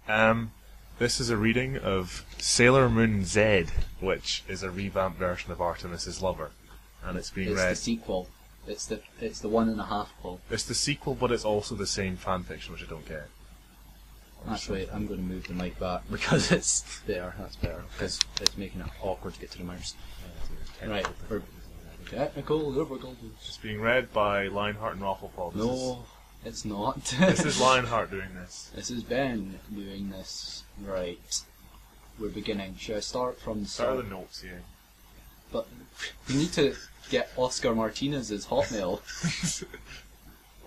This is a reading of Sailor Moon Z, which is a revamped version of Artemis Lover, and it's being read. It's the sequel. It's the 1.5-quel. It's the sequel, but it's also the same fanfiction, which I don't get. Actually, I'm going to move the mic back because it's there. That's better because it's making it awkward to get to the mouse. Right, we're technical difficulties. It's being read by Lionheart and Rafflepaw. No, it's not. This is Lionheart doing this. This is Ben doing this. Right, we're beginning. Should I start from the start? Start with the notes, yeah. But we need to get Oscar Martinez's Hotmail.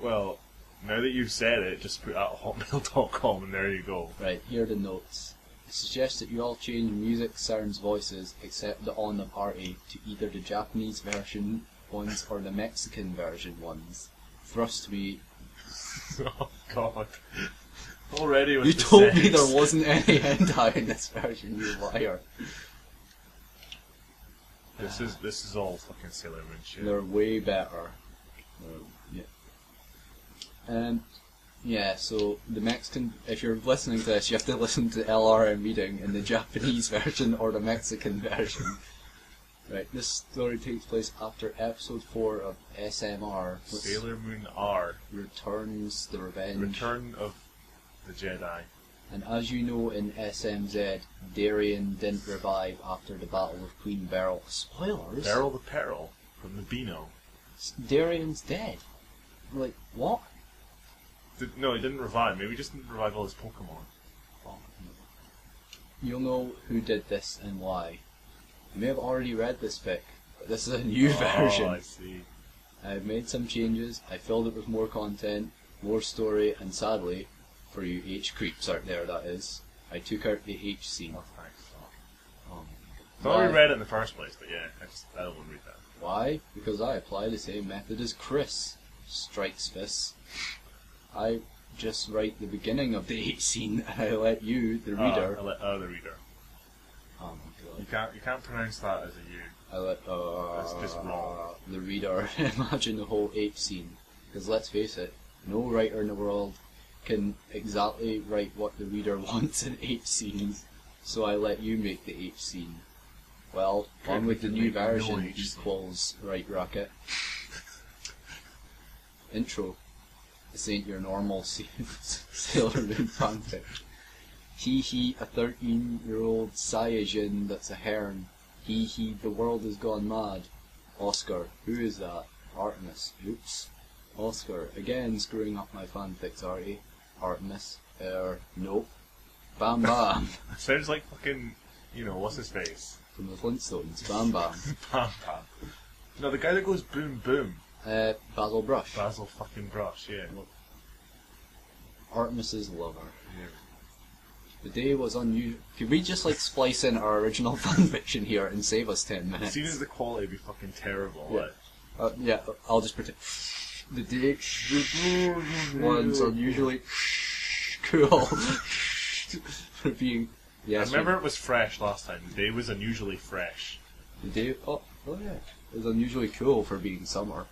Well, now that you've said it, just put out hotmail.com and there you go. Right, here are the notes. I suggest that you all change music, sounds, voices, except the on of Artie, to either the Japanese version ones or the Mexican version ones. Thrust me. Oh god. Already with You the told sex. me there wasn't any hentai in this version, you liar. This is all fucking Sailor Moon shit. They're way better. Yeah, so the Mexican, if you're listening to this, you have to listen to LRMReading in the Japanese version or the Mexican version. Right, this story takes place after episode 4 of SMR, which Sailor Moon R. returns the revenge. Return of the Jedi. And as you know in SMZ, Darien didn't revive after the Battle of Queen Beryl. Spoilers? Beryl the Peril from the Beano. Darien's dead. Like, what? No, he didn't revive. Maybe he just didn't revive all his Pokemon. Oh, you'll know who did this and why. You may have already read this fic, but this is a new version. Oh, I see. I've made some changes, I filled it with more content, more story, and sadly, for you H creeps out there that is, I took out the H scene. Oh, thanks. Oh. I thought we read it in the first place, but yeah, I don't want to read that. Why? Because I apply the same method as Chris. Strikes fists. I just write the beginning of the H scene and I let you, the reader... the reader. Oh my god. You can't pronounce that as a U. I let That's just wrong. The reader imagine the whole H scene. Because let's face it, no writer in the world can exactly write what the reader wants in H scenes. So I let you make the H scene. Well, on with the new version equals right rocket. Intro. This ain't your normal Sailor Moon fanfic. Hee hee, a 13-year-old Saiyajin that's a hern. Hee hee, the world has gone mad. Oscar, who is that? Artemis. Oops. Oscar, again screwing up my fanfics, are you? Artemis. Nope. Bam Bam. Sounds like fucking, what's his face? From the Flintstones. Bam Bam. Bam Bam. No, the guy that goes boom boom. Basil Brush. Basil fucking Brush, yeah. Artemis Lover. Yeah. The day was unusual. Could we just splice in our original fanfiction here and save us 10 minutes? Seeing as the quality would be fucking terrible. Yeah. Yeah, I'll just pretend. The day was unusually cool for being. I remember it was fresh last time. The day was unusually fresh. The day. Oh yeah. It was unusually cool for being summer.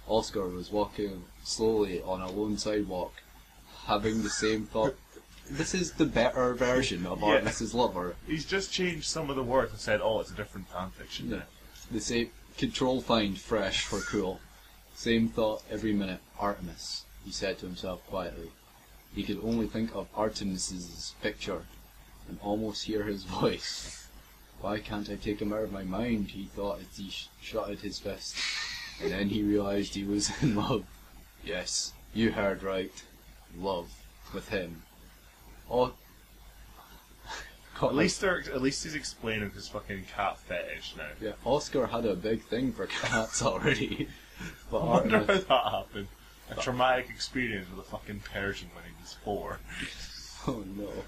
Oscar was walking slowly on a lone sidewalk, having the same thought. This is the better version of Artemis Lover. He's just changed some of the words and said, "Oh, it's a different fanfiction." Yeah. The same control find fresh for cool. Same thought every minute. Artemis, he said to himself quietly. He could only think of Artemis's picture and almost hear his voice. Why can't I take him out of my mind? He thought as he shutted his fist. And then he realised he was in love. Yes, you heard right. Love with him. Oh, at least he's explaining his fucking cat fetish now. Yeah, Oscar had a big thing for cats already. But I wonder how that happened. A traumatic experience with a fucking Persian when he was 4. Oh no.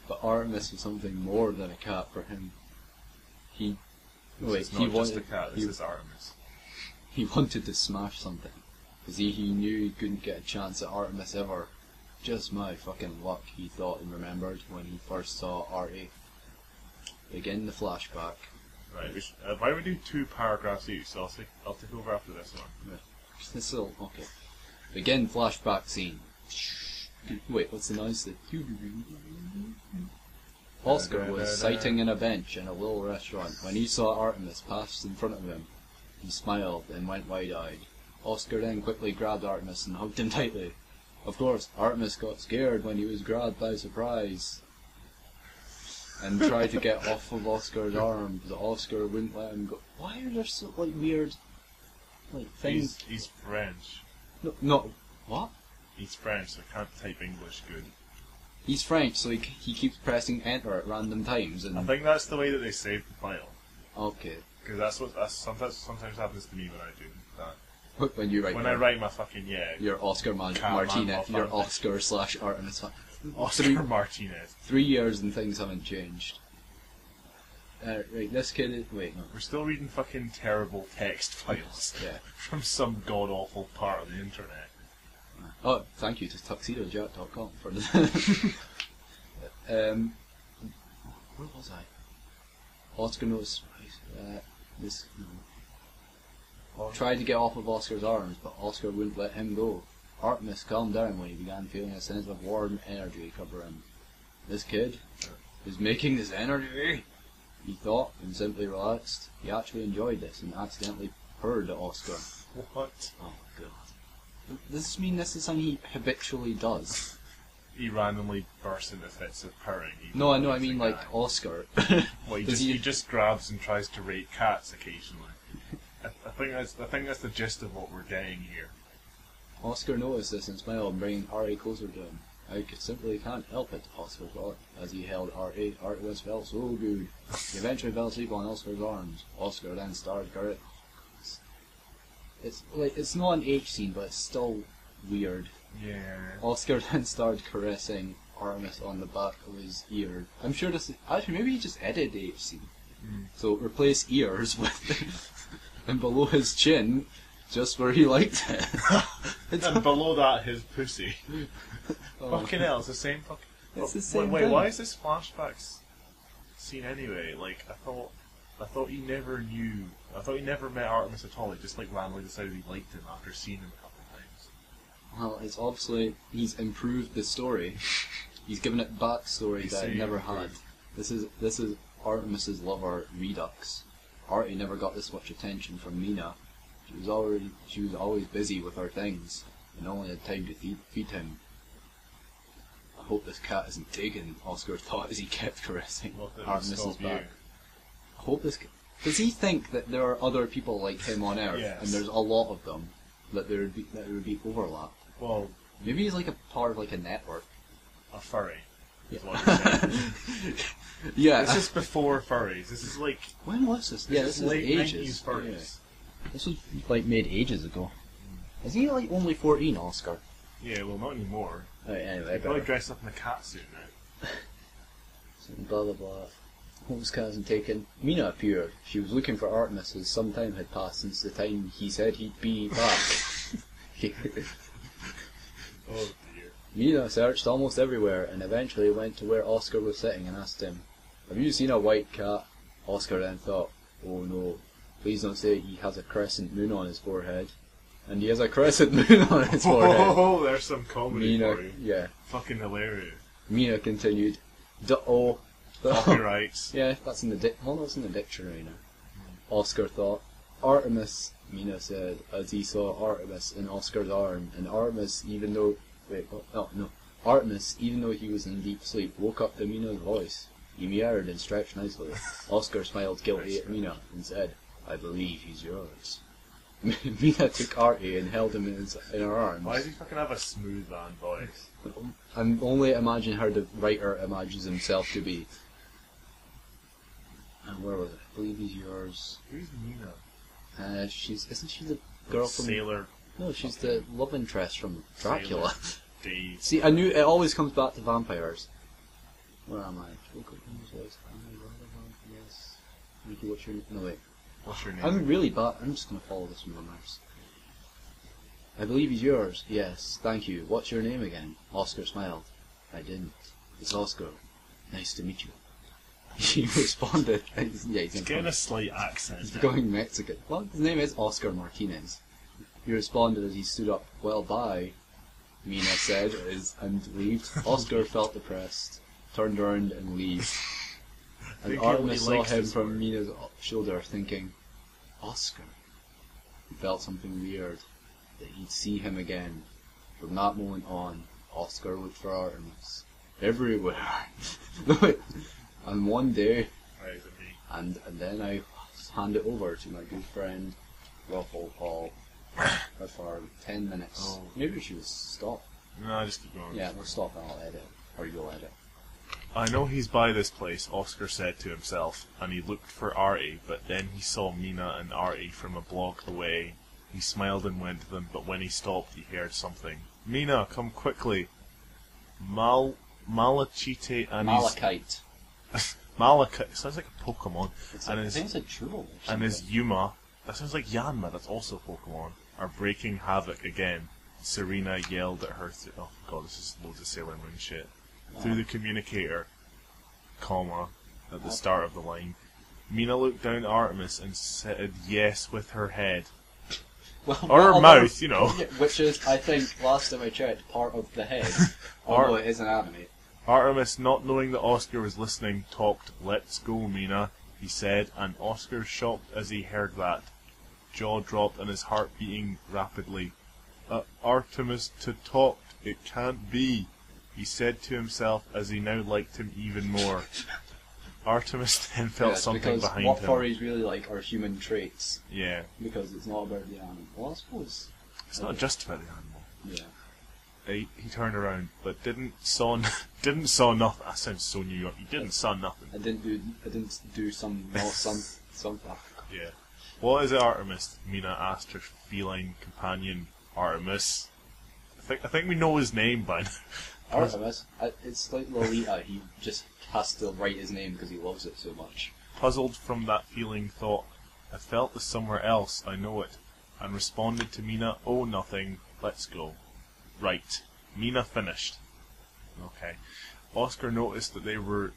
But Artemis was something more than a cat for him. This is not just a cat, this is Artemis. He wanted to smash something. Because he knew he couldn't get a chance at Artemis ever. Just my fucking luck, he thought and remembered when he first saw Artie. Begin the flashback. Right, why don't we do 2 paragraphs each, so I'll take over after this one. Yeah. This'll, okay. Begin flashback scene. Wait, what's the noise? Oscar was sitting in a bench in a little restaurant when he saw Artemis pass in front of him. He smiled and went wide-eyed. Oscar then quickly grabbed Artemis and hugged him tightly. Of course, Artemis got scared when he was grabbed by surprise and tried to get off of Oscar's arm, but Oscar wouldn't let him go. Why are there so weird things? He's French. No, what? He's French, so I can't type English good. He's French, so he keeps pressing enter at random times. And I think that's the way that they save the file. Okay. Because that's sometimes happens to me when I do that. When you write. When I write my fucking Your Oscar Martinez. Your Oscar/Artemis. Oscar Martinez. 3 years and things haven't changed. Right, this kid is... Wait, no. We're still reading fucking terrible text files. Yeah. From some god-awful part of the internet. Oh, thank you to tuxedojack.com for this. Where was I? Oscar knows... Tried to get off of Oscar's arms, but Oscar wouldn't let him go. Artemis calmed down when he began feeling a sense of warm energy cover him. This kid is making this energy, he thought, and simply relaxed. He actually enjoyed this and accidentally purred at Oscar. What? Oh god. Does this mean this is something he habitually does? He randomly bursts into fits of purring. No, I know, I mean like Oscar. Well, he just grabs and tries to rate cats occasionally. I think that's the gist of what we're getting here. Oscar noticed this and smiled, bringing R.A. closer to him. I simply can't help it, Oscar thought, as he held R.A. Artemis felt so good. He eventually fell asleep on Oscar's arms. Oscar then started caressing. It's not an H scene, but it's still weird. Yeah. Oscar then started caressing Artemis on the back of his ear. I'm sure this is... Actually, maybe he just edited the H scene. So replace ears with... and below his chin, just where he liked it. And below that, his pussy. Oh. Fucking hell, it's the same fucking... It's the same Wait, thing. why is this flashbacks scene anyway? Like, I thought he never knew... I thought he never met Artemis at all. He just, like, randomly decided he liked him after seeing him a couple of times. Well, it's obviously... He's improved the story. He's given it backstory that it never had. This is Artemis Lover Redux. Artie never got this much attention from Mina. She was always busy with her things, and only had time to feed him. I hope this cat isn't taken, Oscar thought as he kept caressing Artemis's back. I hope this... Does he think that there are other people like him on Earth, Yes. and there's a lot of them, that there would be overlap? Well... Maybe he's like a part of like a network. A furry. Yeah. Is what you're saying. Yeah. This is before furries. This is like... When was this? Yeah, this is late ages. 90s furries. Yeah. This was like made ages ago. Is he like only 14, Oscar? Yeah, well, not anymore. Anyway, He's probably dressed up in a cat suit now. Blah blah blah. Hope this cat hasn't taken. Mina appeared. She was looking for Artemis as some time had passed since the time he said he'd be back. Oh dear. Mina searched almost everywhere and eventually went to where Oscar was sitting and asked him, "Have you seen a white cat?" Oscar then thought, "Oh no, please don't say he has a crescent moon on his forehead." And he has a crescent moon on his forehead. Oh, there's some comedy Mina, for you. yeah. Fucking hilarious. Mina continued, Copyrights. Yeah, that's in the that's in the dictionary now. Oscar thought. Artemis, Mina said, as he saw Artemis in Oscar's arm, and Artemis, even though Artemis, even though he was in deep sleep, woke up to Mina's voice. He meowed and stretched nicely. Oscar smiled guilty at Mina and said, "I believe he's yours." Mina took Artie and held him in her arms. Why does he fucking have a smooth man voice? I'm only imagining how the writer imagines himself to be. And where was it? I believe he's yours. Who's Mina? Isn't she the girl from... Sailor... No, she's the love interest from Dracula. Dave. See, I knew it always comes back to vampires. Where am I? Yes. Mickey, what's your name? No, wait. What's your name? I'm really bad. I'm just going to follow this with my mouse. I believe he's yours. Yes, thank you. What's your name again? Oscar smiled. I didn't. It's Oscar. Nice to meet you. He responded. He's getting a slight accent. He's becoming Mexican. Well, his name is Oscar Martinez. He responded as he stood up. Well, bye. Mina said, and leaved. Oscar felt depressed, turned around and left. And Artemis saw him from Mina's shoulder, thinking, Oscar. He felt something weird, that he'd see him again. From that moment on, Oscar looked for Artemis everywhere. And one day, and then I hand it over to my good friend Ruffle Paul for 10 minutes. Oh. Maybe we should stop. No, just keep going. Yeah, we'll stop and I'll edit. Or you'll edit. I know he's by this place, Oscar said to himself, and he looked for Artie, but then he saw Mina and Artie from a block away. He smiled and went to them, but when he stopped he heard something. Mina, come quickly. Malachite and Malachite. Malachite, sounds like a Pokemon. I think it's a jewel. And his Yuma, that sounds like Yanma, that's also a Pokemon, are breaking havoc again. Serena yelled at her oh god, this is loads of Sailor Moon shit. Through the communicator, comma, at the start of the line. Mina looked down at Artemis and said yes with her head. Well, or her mouth, you know. Which is, I think, last time I checked, part of the head. Although it is an anime. Artemis, not knowing that Oscar was listening, talked, "Let's go, Mina," he said, and Oscar, shocked as he heard that. Jaw dropped and his heart beating rapidly. Artemis to talk, it can't be, he said to himself as he now liked him even more. Artemis then felt something behind what him. What furries really like are human traits. Yeah. Because it's not about the animal. Well, I suppose. It's not just about the animal. Yeah. He turned around, but didn't saw nothing. That sounds so New York. He didn't saw nothing. I didn't do some. Yeah. What is it, Artemis? Mina asked her feline companion, Artemis. I think we know his name by now. Artemis. It's like Lolita. He just has to write his name because he loves it so much. Puzzled from that feeling, thought, I felt this somewhere else, I know it, and responded to Mina, oh, nothing, let's go. Right. Mina finished. Okay. Oscar noticed that they were